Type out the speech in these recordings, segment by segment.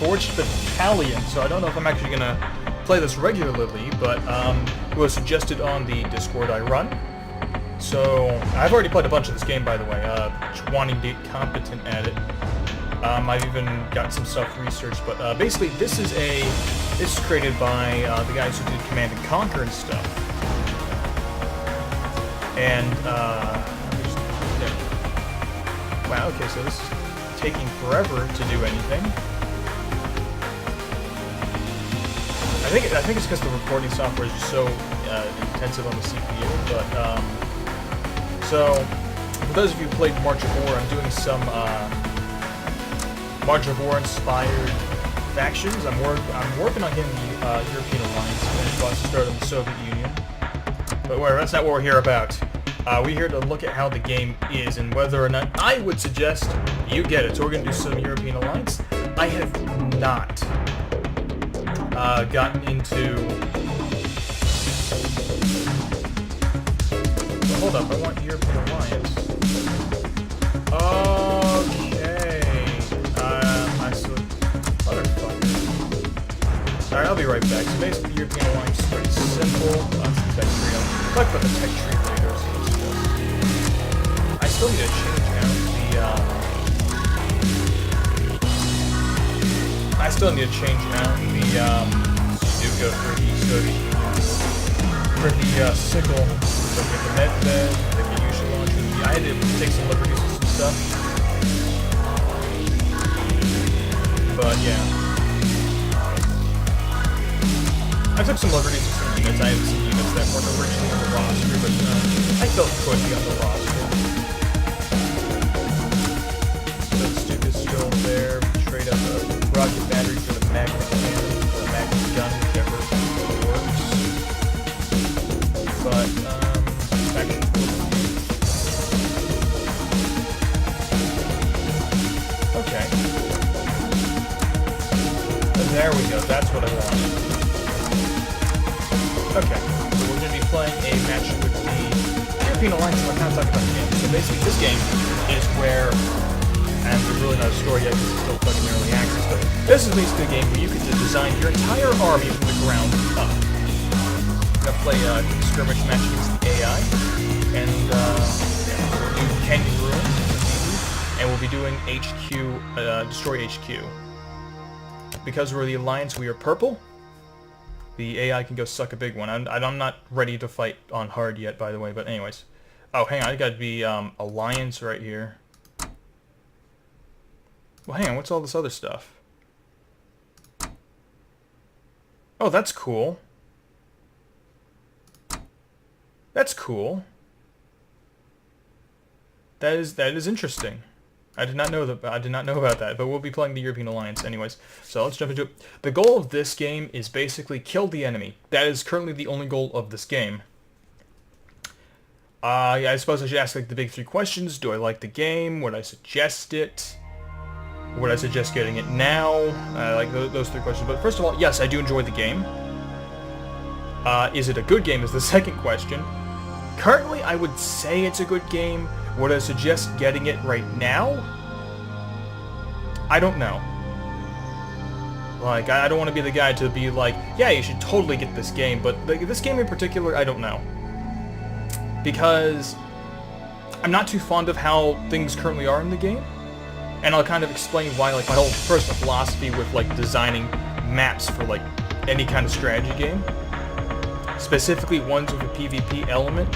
Forged Battalion, so I don't know if I'm actually gonna play this regularly, but it was suggested on the Discord I run. So I've already played a bunch of this game, by the way, wanting to get competent at it. I've even got some stuff researched, but basically this is created by the guys who did Command and Conquer and stuff. And wow, okay, so this is taking forever to do anything. I think it's because the recording software is just so intensive on the CPU. But so for those of you who played March of War, I'm doing some March of War inspired factions. I'm working on getting the European Alliance finished while I started in the Soviet Union. But whatever, that's not what we're here about. We're here to look at how the game is and whether or not I would suggest you get it. So we're going to do some European Alliance. I have not gotten into... Well, hold up, I want European Alliance. Okay. I still... Motherfucker. Alright, I'll be right back. So basically, the European Alliance is pretty simple. That's the tech tree. I'll talk about the tech tree later, so let's go. I still need to change out the, I still need to change out the, Stuka for the Soviet Union. For the, sickle. So get the Medved, the Yusha launcher. I had to take some liberties with some stuff. But, yeah. I took some liberties with some units. I had some units that weren't originally on the roster, but I felt could be on the roster. So Stuka's still there. Trade up a rocket battery for the magnet cannon, the magnet gun, whichever works. But, okay. There we go, that's what I wanted. Okay, so we're going to be playing a match with the European Alliance, and I'll kind of talk about the game. So basically, this game is where, and there's really not a story yet because it's still fucking early access, but this is basically a game where you get to design your entire army from the ground up. We're going to play a skirmish match against the AI, and we'll do Canyon Ruins, and we'll be doing HQ, Destroy HQ. Because we're the Alliance, we are purple. The AI can go suck a big one. I'm not ready to fight on hard yet, by the way, but anyways. Oh, hang on, I gotta be Alliance right here. Well, hang on, what's all this other stuff? Oh, that's cool. That's cool. That is interesting. I did not know about that, but we'll be playing the European Alliance anyways. So let's jump into it. The goal of this game is basically kill the enemy. That is currently the only goal of this game. Yeah, I suppose I should ask like the big three questions. Do I like the game? Would I suggest it? Would I suggest getting it now? Like those three questions. But first of all, yes, I do enjoy the game. Is it a good game is the second question. Currently, I would say it's a good game. Would I suggest getting it right now? I don't know. Like, I don't want to be the guy to be like, yeah, you should totally get this game, but this game in particular, I don't know. Because I'm not too fond of how things currently are in the game, and I'll kind of explain why, like, my whole personal philosophy with, like, designing maps for, like, any kind of strategy game. Specifically ones with a PvP element.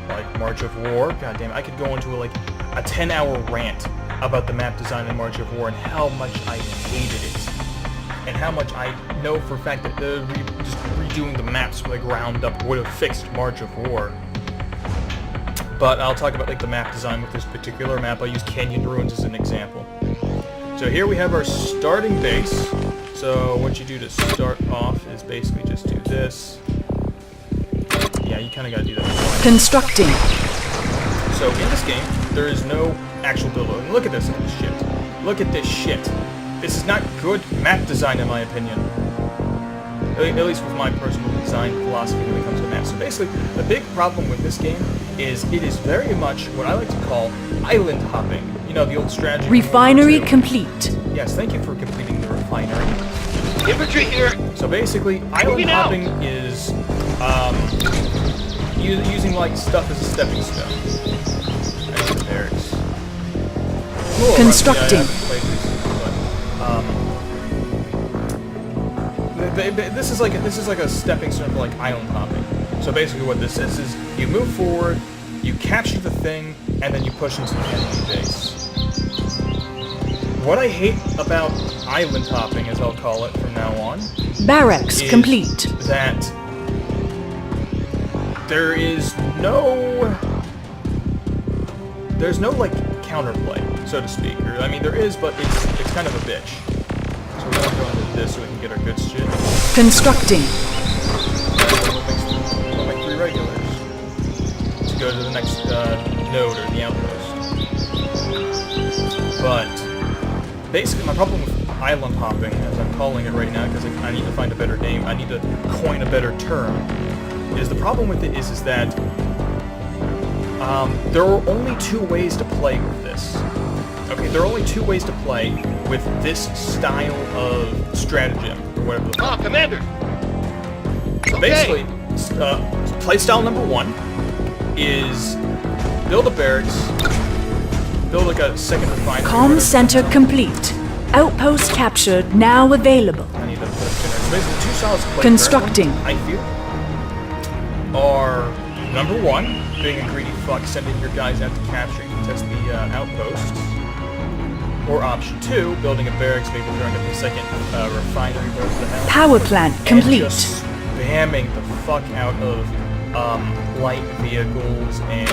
Like March of War. God damn it, I could go into like a 10-hour rant about the map design in March of War and how much I hated it. And how much I know for a fact that just redoing the maps from the ground up would have fixed March of War. But I'll talk about like the map design with this particular map. I'll use Canyon Ruins as an example. So here we have our starting base. So what you do to start off is basically just do this. Yeah, you kind of gotta do that. Constructing. So in this game, there is no actual build load. Look at this shit. Look at this shit. This is not good map design in my opinion. At least with my personal design philosophy when it comes to maps. So basically, the big problem with this game is it is very much what I like to call island hopping. You know, the old strategy. Refinery complete. Yes, thank you for completing the refinery. Infantry here. So basically, island hopping is using like stuff as a stepping stone. That's the barracks. Cool, Constructing. This is like a stepping stone for like island hopping. So basically, what this is you move forward, you capture the thing, and then you push into the enemy base. What I hate about island hopping, as I'll call it from now on, barracks is complete. that there's no like counterplay, so to speak. Or, I mean, there is, but it's kind of a bitch. So we're gonna go into this so we can get our good shit. Constructing. We'll make 3 regulars to go to the next node or the outpost. But basically, my problem with island hopping, as I'm calling it right now, because I need to find a better name, I need to coin a better term, is the problem with it is that there are only 2 ways to play with this. Okay, there are only 2 ways to play with this style of stratagem, or whatever. Ah, Commander. Basically, playstyle number 1 is build a barracks, build like a second refinery. Comm center complete. Outpost captured, now available. I need to put a general. So basically, 2 styles of play Constructing. I feel are number 1, being a greedy fuck, sending your guys out to capture and contest the outposts. Or option 2, building a barracks, maybe throwing up a second refinery, whatever the hell. Power plant complete. And just spamming the fuck out of light vehicles and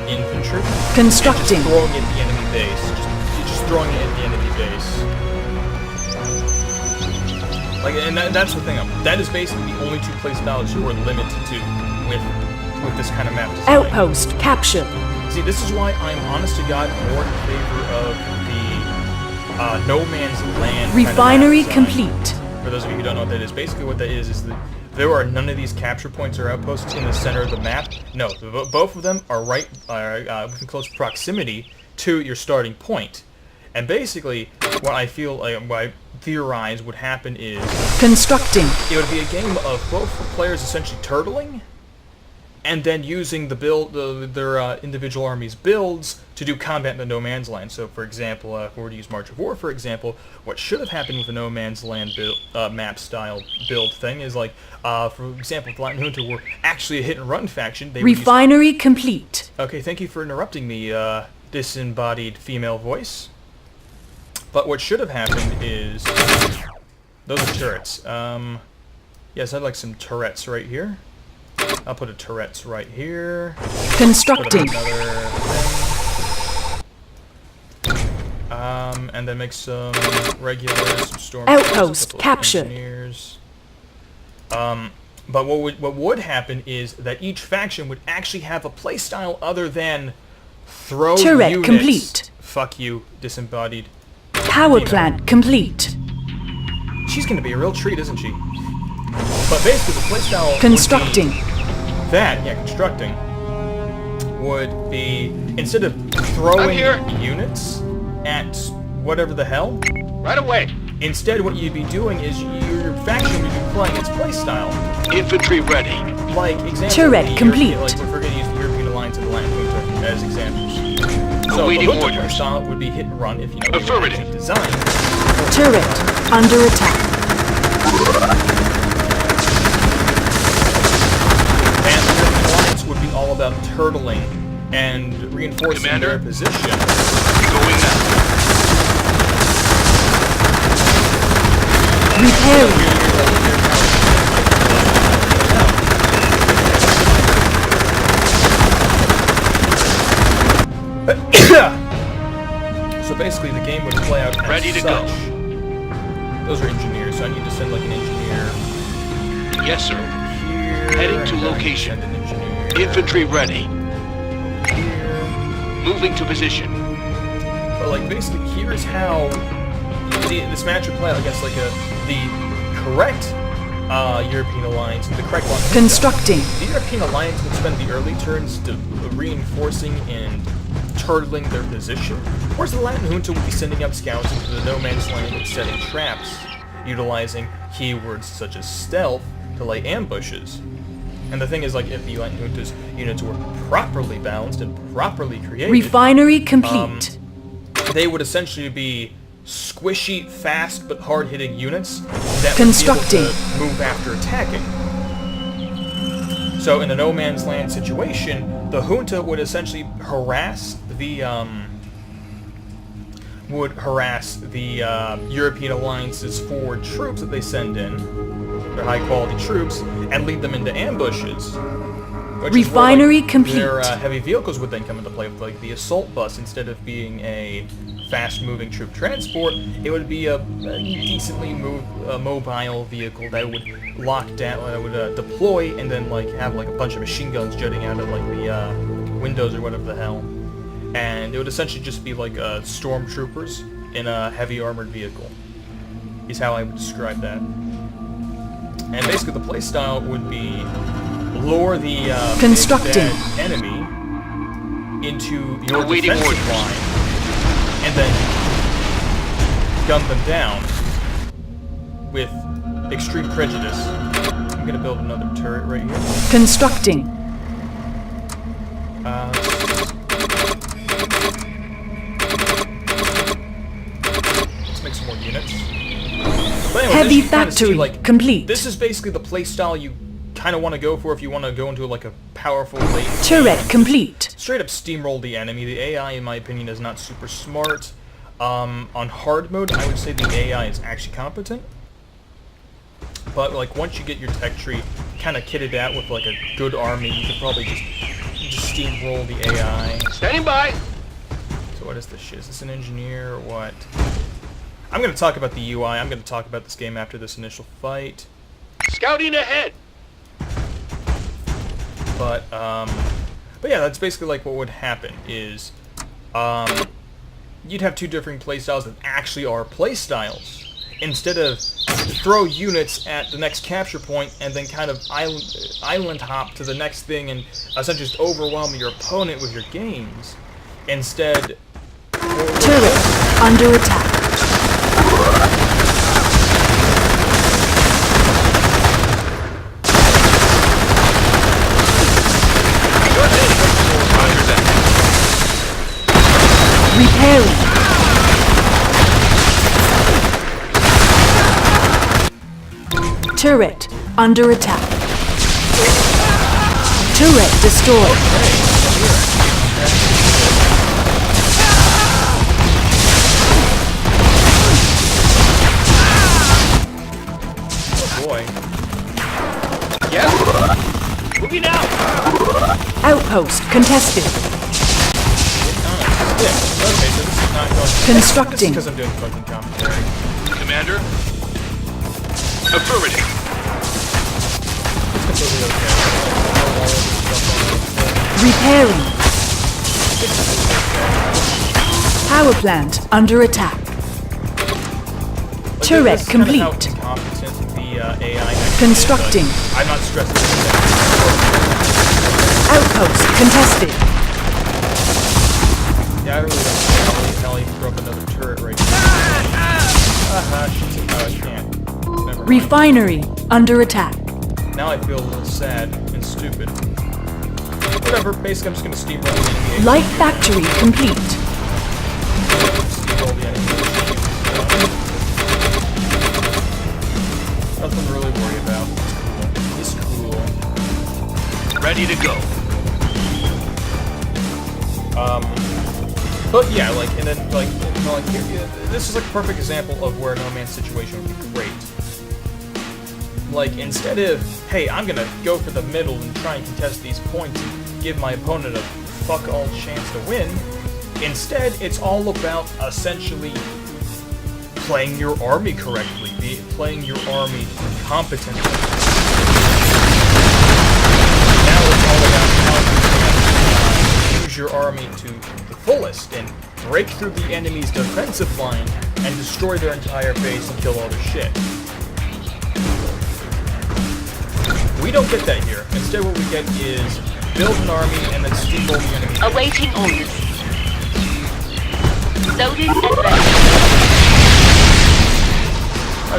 infantry. Constructing. And just throwing it at the enemy base. Just throwing it at the enemy base. Like, and that's the thing. That is basically the only 2 play styles you are limited to with this kind of map design. Outpost captured. See, this is why I'm honest to God more in favor of the No Man's Land. Refinery kind of map design. complete. For those of you who don't know what that is, basically what that is that there are none of these capture points or outposts in the center of the map. No, both of them are right within close proximity to your starting point. And basically, what I feel, what I theorize would happen is Constructing. it would be a game of both players essentially turtling, and then using the their individual armies' builds to do combat in the No Man's Land. So, for example, if we were to use March of War, for example, what should have happened with the No Man's Land map-style build thing is, like, for example, if the Latin Junta were actually a hit-and-run faction, they would Refinery complete. Okay, thank you for interrupting me, disembodied female voice. But what should have happened is those are turrets. Yes, I'd like some turrets right here. I'll put a turrets right here. Constructing. Put another thing. And then make some regulars, some storm Outpost captured. engineers. But what would happen is that each faction would actually have a playstyle other than throw Turret units. complete. Fuck you, disembodied. Power plant complete. She's gonna be a real treat, isn't she? But basically, the playstyle Constructing. constructing would be instead of throwing units at whatever the hell. Right away. Instead, what you'd be doing is your faction would be playing its playstyle. Infantry ready. Like example, Turret complete. Like if we're gonna use the European Alliance and the Latin Junta as examples. So Awaiting the Junta orders. playstyle would be hit and run if you know Affirmative. the design. Turret under attack. And the European Alliance would be all about turtling and reinforcing Commander? their position. Going now. Repairing. So basically, the game would play out as Ready to such. go. Those are engineers, so I need to send like an engineer Yes, sir. here. Heading to and then location. Send an engineer Infantry ready. here. Moving to position. But like basically, here's how this match would play out. I guess like the correct European Alliance, the correct one. Constructing. The European Alliance would spend the early turns to reinforcing and turtling their position, whereas the Latin Junta would be sending out scouts into the No Man's Land and setting traps. utilizing keywords such as stealth to lay ambushes. And the thing is, like, if the junta's units were properly balanced and properly created, Refinery complete. they would essentially be squishy, fast, but hard-hitting units that Constructing. would be able to move after attacking. So in a no man's land situation, the junta would essentially harass the European Alliance's forward troops that they send in, their high-quality troops, and lead them into ambushes. Refinery complete. Their heavy vehicles would then come into play with, like, the assault bus. Instead of being a fast-moving troop transport, it would be a decently mobile vehicle that would lock down, deploy, and then, like, have, like, a bunch of machine guns jutting out of, like, the windows or whatever the hell. And it would essentially just be like stormtroopers in a heavy armored vehicle, is how I would describe that. And basically the playstyle would be lure the Constructing. dead enemy into your defensive line, and then gun them down with extreme prejudice. I'm gonna build another turret right here. Constructing. Let's make some more units. But anyway, Heavy you can kinda see, factory like, complete. this is basically the playstyle you kind of want to go for if you want to go into like a powerful late Turret complete. straight up steamroll the enemy. The AI, in my opinion, is not super smart. On hard mode, I would say the AI is actually competent. But like once you get your tech tree kind of kitted out with like a good army, you could probably just steamroll the AI. Standing by. So what is this shit? Is this an engineer or what? I'm going to talk about the UI. I'm going to talk about this game after this initial fight. Scouting ahead. But yeah, that's basically like what would happen is, you'd have two different playstyles that actually are playstyles. Instead of throw units at the next capture point and then kind of island hop to the next thing and essentially just overwhelm your opponent with your games. Instead, Turret under attack. Repairing. Turret under attack. Turret destroyed. oh boy. Yes. Moving out. Outpost contested. Okay, so this is not going. Constructing. Because I'm doing fucking commentary. Commander. Affirmative. It's completely okay. Repairing. Power plant under attack. Like, Turret this is kind of how complete. incompetent the AI is. Constructing. I'm not stressing this. Outpost contested. Yeah, I really don't know how he threw up another turret right now. Shit. Oh, I can't. Never mind. Refinery under attack. Now I feel a little sad and stupid. Whatever, basically I'm just gonna steamroll the enemy. Light factory complete. Steamroll the enemy. Nothing to really worry about. It's cool. Ready to go. But yeah, like, and then, like, you know, like here, this is like a perfect example of where a no man's situation would be great. Like, instead of, hey, I'm gonna go for the middle and try and contest these points and give my opponent a fuck-all chance to win, instead, it's all about essentially playing your army correctly, playing your army competently. Now it's all about how you can use your army to the fullest and break through the enemy's defensive line and destroy their entire base and kill all their shit. We don't get that here. Instead, what we get is build an army and then steamroll the enemy. Awaiting orders. Loading advance.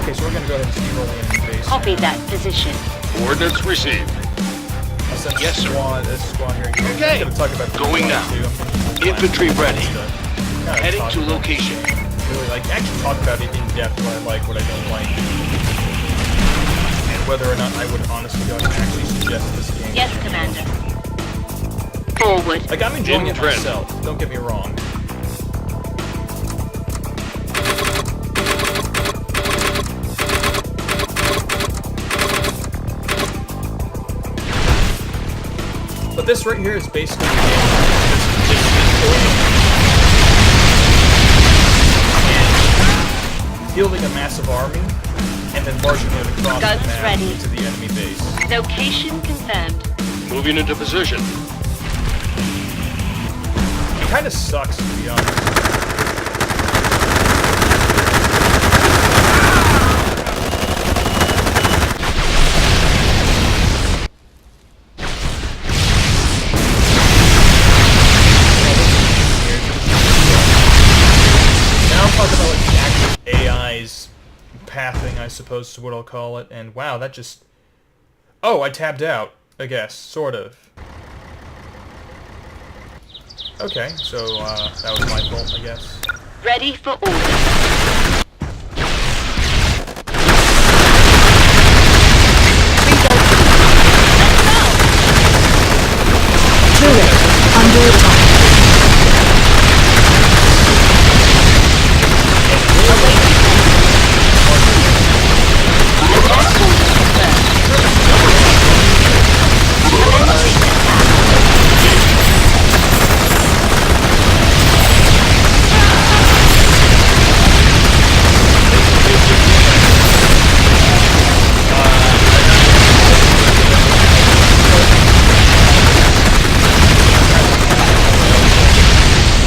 Okay, so we're gonna go ahead and steamroll the enemy base. Copy that position. Coordinates received. I'll send Yes, sir. this squad here. Okay. I'm gonna talk about the Going squad, now. too. I'm gonna Infantry ready. kinda Heading talk to about- location. Really, like, actually talk about it in depth, what I like, what I don't like. And whether or not I would honestly go and actually suggest this game. Yes, Commander. Forward. Like, I'm enjoying In it trend. myself, don't get me wrong. But this right here is basically the game just and fielding a massive army, and then marching it across Guns the map ready. into the enemy base. Location confirmed. Moving into position. It kind of sucks, to be honest. Now I'm talking about like the actual AI's pathing, I suppose is what I'll call it. And wow, that just... Oh, I tabbed out, I guess, sort of. Okay, so that was my fault, I guess. Ready for orders. Turret under attack.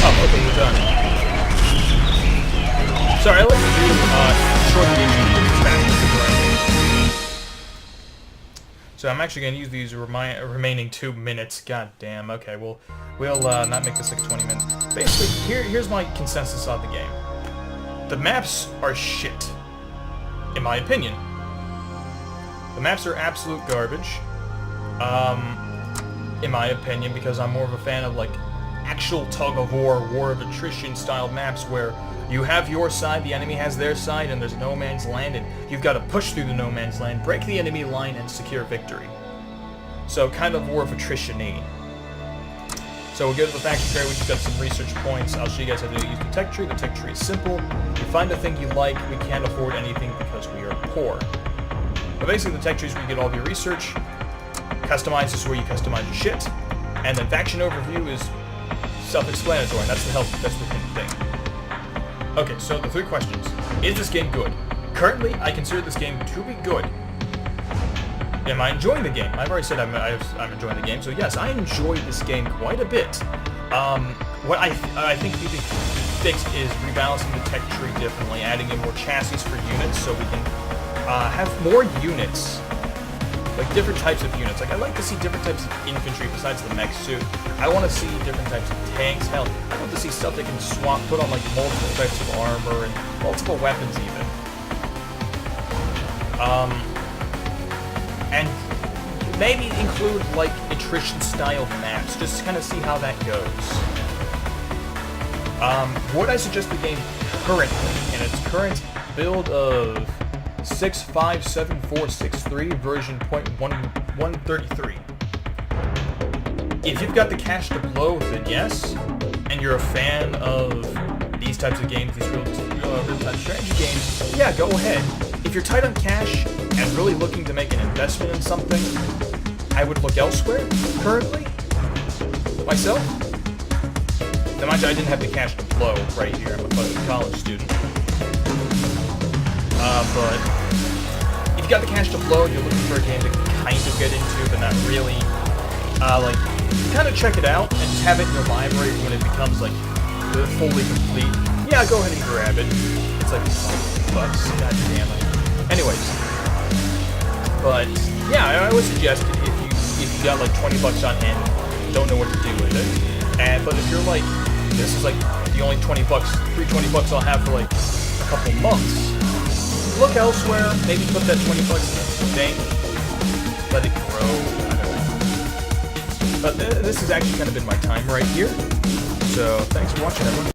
Oh, okay, you're done. Sorry, I like to do short games. So I'm actually going to use these remaining 2 minutes. God damn. Okay, well, we'll not make this like 20 minutes. Basically, here's my consensus of the game. The maps are shit, in my opinion. The maps are absolute garbage, in my opinion, because I'm more of a fan of like actual tug-of-war, war of attrition style maps where you have your side, the enemy has their side, and there's no man's land, and you've got to push through the no man's land, break the enemy line, and secure victory. So kind of war of attrition-y. So we'll go to the faction tree, we've got some research points. I'll show you guys how to use the tech tree. The tech tree is simple. You find a thing you like, we can't afford anything because we are poor. But basically the tech tree is where you get all of your research. Customize is where you customize your shit. And then faction overview is self-explanatory, and that's the hint thing. Okay, so the 3 questions. Is this game good? Currently, I consider this game to be good. Am I enjoying the game? I've already said I'm enjoying the game, so yes, I enjoy this game quite a bit. What I think needs to be fixed is rebalancing the tech tree differently, adding in more chassis for units so we can have more units. Like different types of units. Like I'd like to see different types of infantry besides the mech suit. I want to see different types of tanks. Hell, I want to see stuff that can put on like multiple types of armor and multiple weapons even. And maybe include like attrition style maps, just to kind of see how that goes. Would I suggest the game currently in its current build of 6.5.7.4.6.3 version 0.133? If you've got the cash to blow, then yes, and you're a fan of these types of games, these real-time strategy games, yeah, go ahead. If you're tight on cash and really looking to make an investment in something, I would look elsewhere, currently, myself. Now, mind you, I didn't have the cash to blow right here. I'm a fucking college student. But if you got the cash to blow and you're looking for a game to kind of get into, but not really, like, kind of check it out and just have it in your library when it becomes, like, fully complete. Yeah, go ahead and grab it. It's like $5, god damn it. Anyways, but yeah, I would suggest it if you got like $20 on hand, don't know what to do with it. But if you're like, this is like the only free $20 I'll have for like a couple months, look elsewhere. Maybe put that 20 bucks in the bank. Let it grow. I don't know. But this has actually kind of been my time right here. So thanks for watching, everyone.